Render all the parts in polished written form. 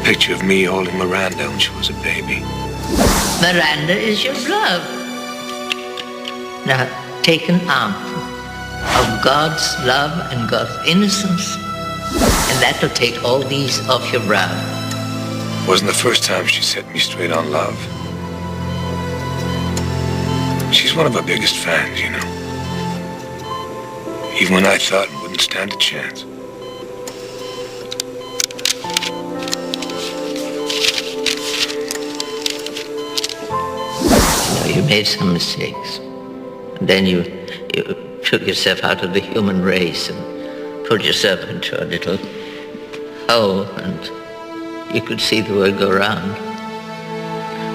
picture of me holding Miranda when she was a baby. Miranda is your love. Now, take an armful of God's love and God's innocence, and that'll take all these off your brow. Wasn't the first time she set me straight on love. She's one of our biggest fans, you know. Even when I thought it wouldn't stand a chance. You made some mistakes. And then you took yourself out of the human race and put yourself into a little hole, and you could see the world go round.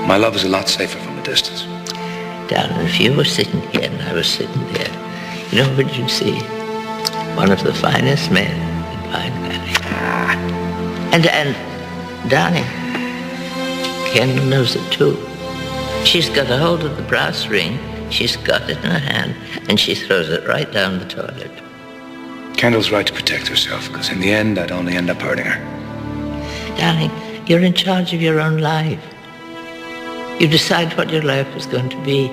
My love is a lot safer from a distance. Darling, if you were sitting here and I was sitting there, you know what you'd see? One of the finest men in Pine Valley. And darling, Kendall knows it too. She's got a hold of the brass ring, she's got it in her hand, and she throws it right down the toilet. Kendall's right to protect herself, because in the end, I'd only end up hurting her. Darling, you're in charge of your own life. You decide what your life is going to be.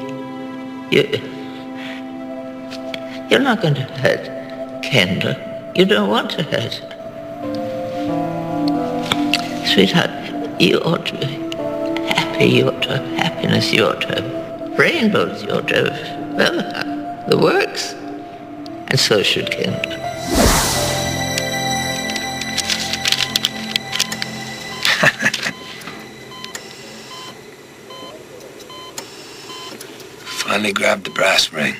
You're not going to hurt Kendall. You don't want to hurt her. Sweetheart, you ought to be happy. You ought to have happiness. You ought to have rainbows. You ought to have, well, the works. And so should Kendall. Finally grabbed the brass ring.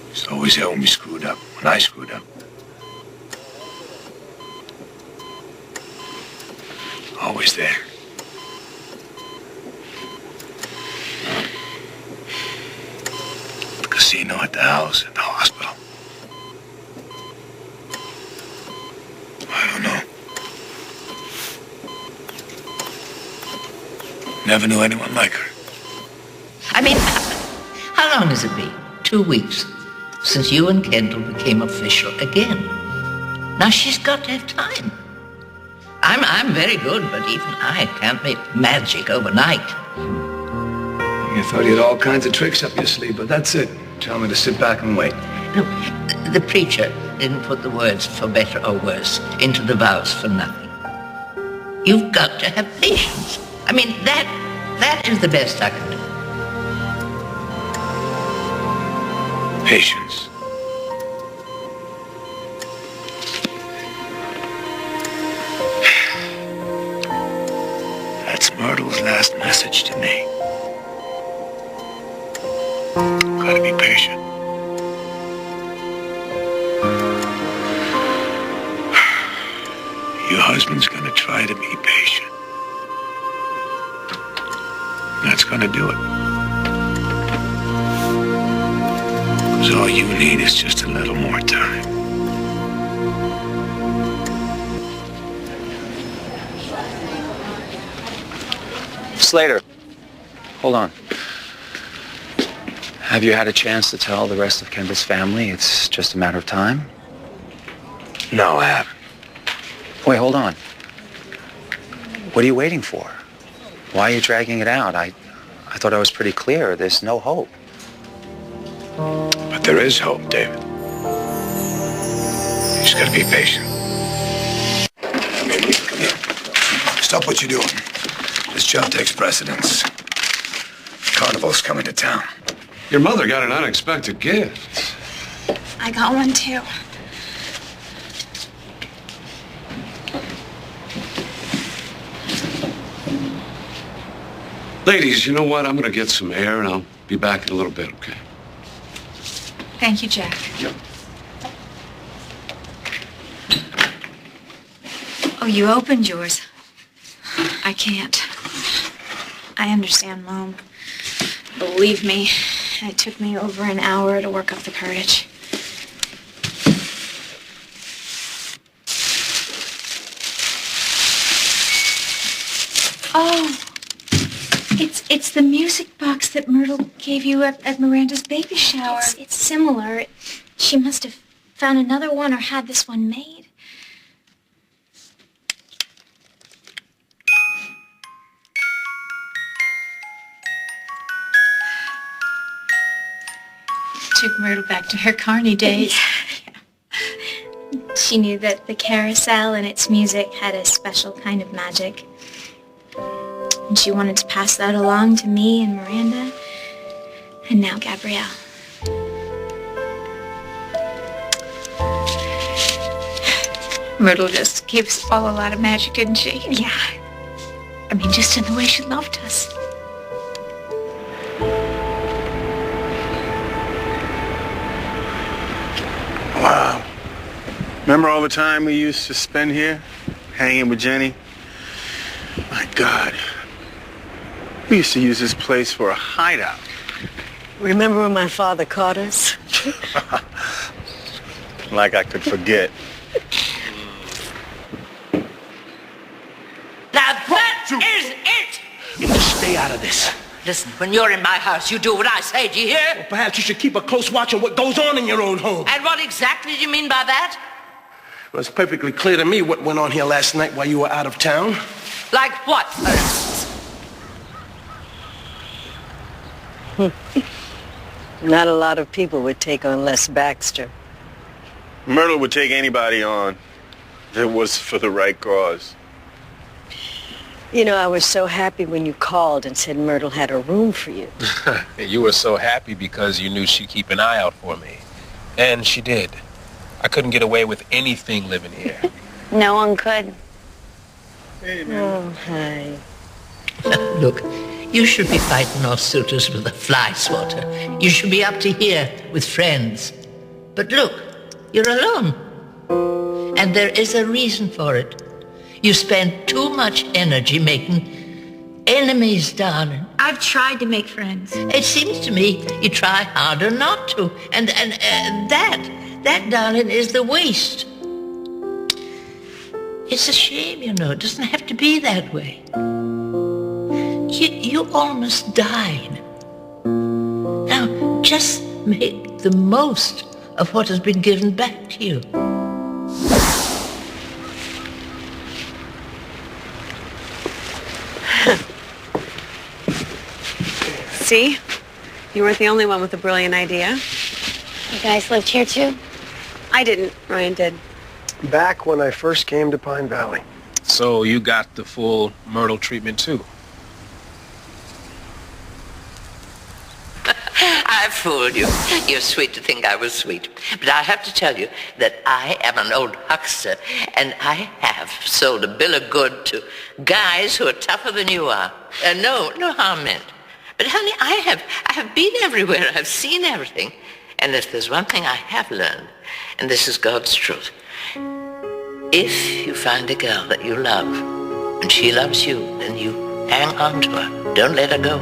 He's always there when we screwed up, when I screwed up. Always there. At the casino, at the house, at the hospital. I don't know. Never knew anyone like her. I mean, how long has it been? 2 weeks since you and Kendall became official again. Now she's got to have time. I'm very good, but even I can't make magic overnight. You thought you had all kinds of tricks up your sleeve, but that's it. Tell me to sit back and wait. No, the preacher didn't put the words for better or worse into the vows for nothing. You've got to have patience. I mean, that is the best I can do. Patience. That's Myrtle's last message to me. Gotta be patient. Your husband's gonna try to be patient. That's gonna do it. Because all you need is just a little more time. Slater, hold on. Have you had a chance to tell the rest of Kendall's family it's just a matter of time? No, I haven't. Wait, hold on. What are you waiting for? Why are you dragging it out? I thought I was pretty clear. There's no hope. But there is hope, David. You just gotta be patient. Come here. Stop what you're doing. This job takes precedence. Carnival's coming to town. Your mother got an unexpected gift. I got one too. Ladies, you know what? I'm gonna get some air and I'll be back in a little bit, okay? Thank you, Jack. Yep. Oh, you opened yours. I can't. I understand, Mom. Believe me, it took me over an hour to work up the courage. Oh, it's the music box that Myrtle gave you at Miranda's baby shower. It's similar. She must have found another one or had this one made. took Myrtle back to her Carney days. She knew that the carousel and its music had a special kind of magic. And she wanted to pass that along to me and Miranda, and now Gabrielle. Myrtle just gave us all a lot of magic, didn't she? Yeah. I mean, just in the way she loved us. Wow. Remember all the time we used to spend here, hanging with Jenny? My God. We used to use this place for a hideout. Remember when my father caught us? Like I could forget. Now that is it! You just stay out of this. Listen, when you're in my house, you do what I say. Do you hear? Perhaps you should keep a close watch on what goes on in your own home. And what exactly do you mean by that? Well, it's perfectly clear to me what went on here last night while you were out of town. Like what, for instance? Not a lot of people would take on Les Baxter. Myrtle would take anybody on if it was for the right cause. You know, I was so happy when you called and said Myrtle had a room for you. You were so happy because you knew she'd keep an eye out for me. And she did. I couldn't get away with anything living here. No one could. Hey, man. Oh, hi. Look, you should be fighting off suitors with a fly swatter. You should be up to here with friends. But look, you're alone. And there is a reason for it. You spend too much energy making enemies, darling. I've tried to make friends. It seems to me you try harder not to. And that, darling, is the waste. It's a shame, you know. It doesn't have to be that way. You almost died. Now, just make the most of what has been given back to you. See? You weren't the only one with a brilliant idea. You guys lived here too? I didn't. Ryan did. Back when I first came to Pine Valley. So you got the full Myrtle treatment too? I fooled you. You're sweet to think I was sweet. But I have to tell you that I am an old huckster, and I have sold a bill of good to guys who are tougher than you are. No harm meant. But honey, I have been everywhere. I've seen everything. And if there's one thing I have learned, and this is God's truth, if you find a girl that you love, and she loves you, then you hang on to her. Don't let her go.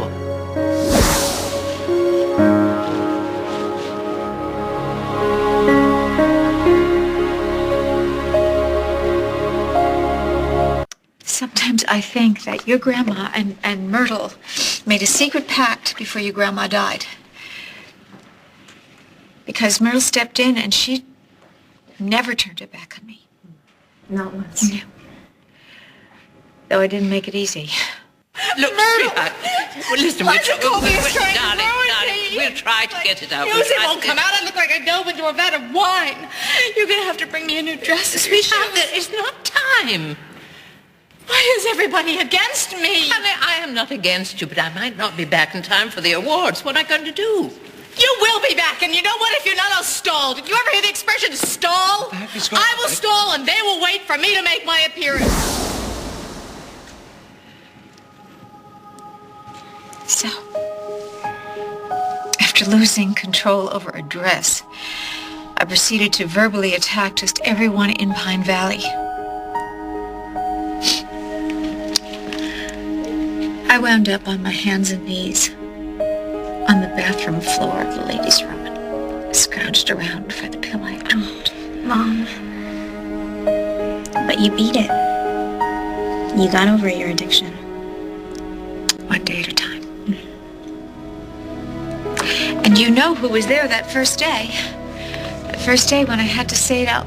Sometimes I think that your grandma and Myrtle made a secret pact before your grandma died. Because Myrtle stepped in and she never turned her back on me. Not once. No. Though I didn't make it easy. Look, sweetheart. Well, listen, darling, we'll try to get it out. Music won't come out. I look like I dove into a vat of wine. You're going to have to bring me a new dress. Sweetheart, there is not time. Why is everybody against me? Honey, I am not against you, but I might not be back in time for the awards. What am I going to do? You will be back, and you know what? If you're not, I'll stall. Did you ever hear the expression stall? I will stall, and they will wait for me to make my appearance. So, after losing control over a dress, I proceeded to verbally attack just everyone in Pine Valley. I wound up on my hands and knees on the bathroom floor of the ladies' room and scrounged around for the pill I dropped. Mom. But you beat it. You got over your addiction. One day at a time. And you know who was there that first day? That first day when I had to say it out